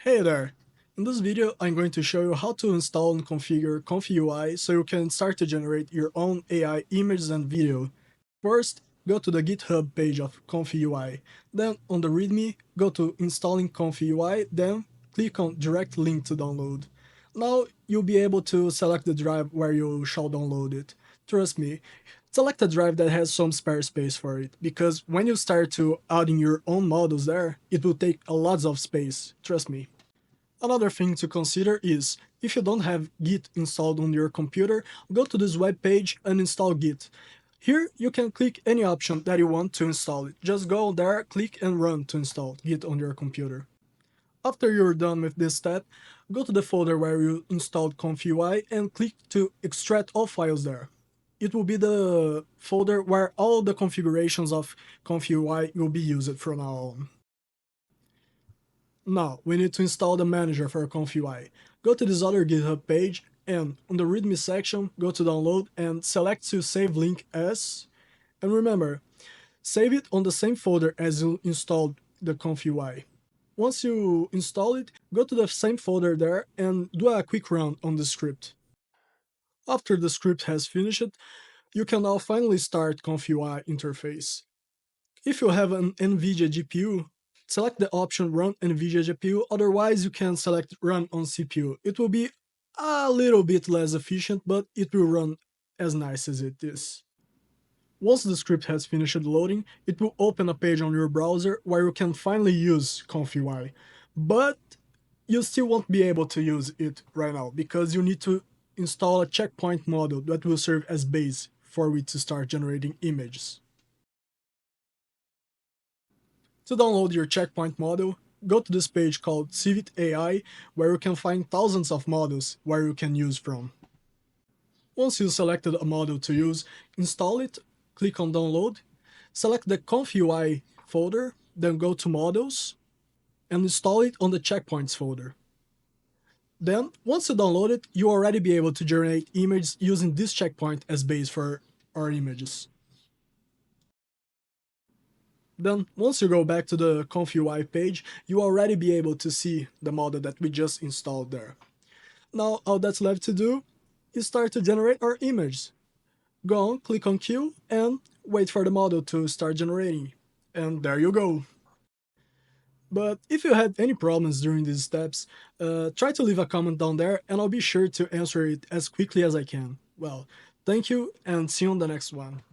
Hey there! In this video, I'm going to show you how to install and configure ComfyUI so you can start to generate your own AI images and video. First, go to the GitHub page of ComfyUI. Then, on the README, go to Installing ComfyUI, then click on Direct Link to download. Now, you'll be able to select the drive where you shall download it. Trust me, select a drive that has some spare space for it, because when you start to adding your own models there, it will take a lot of space, trust me. Another thing to consider is, if you don't have Git installed on your computer, go to this web page and install Git. Here you can click any option that you want to install it. Just go there, click and run to install Git on your computer. After you're done with this step, go to the folder where you installed ComfyUI and click to extract all files there. It will be the folder where all the configurations of ComfyUI will be used from now on. Now, we need to install the manager for ComfyUI. Go to this other GitHub page and on the README section, go to download and select to save link as. And remember, save it on the same folder as you installed the ComfyUI. Once you install it, go to the same folder there and do a quick run on the script. After the script has finished, you can now finally start ComfyUI interface. If you have an NVIDIA GPU, select the option Run NVIDIA GPU, otherwise you can select Run on CPU. It will be a little bit less efficient, but it will run as nice as it is. Once the script has finished loading, it will open a page on your browser where you can finally use ComfyUI. But you still won't be able to use it right now, because you need to install a checkpoint model that will serve as base for it to start generating images. To download your checkpoint model, go to this page called Civit AI, where you can find thousands of models where you can use from. Once you selected a model to use, install it, click on download, select the ComfyUI folder, then go to models, and install it on the checkpoints folder. Then, once you download it, you'll already be able to generate images using this checkpoint as base for our images. Then, once you go back to the ComfyUI page, you'll already be able to see the model that we just installed there. Now, all that's left to do is start to generate our image. Go on, click on Queue, and wait for the model to start generating. And there you go. But if you had any problems during these steps, try to leave a comment down there and I'll be sure to answer it as quickly as I can. Well, thank you and see you on the next one.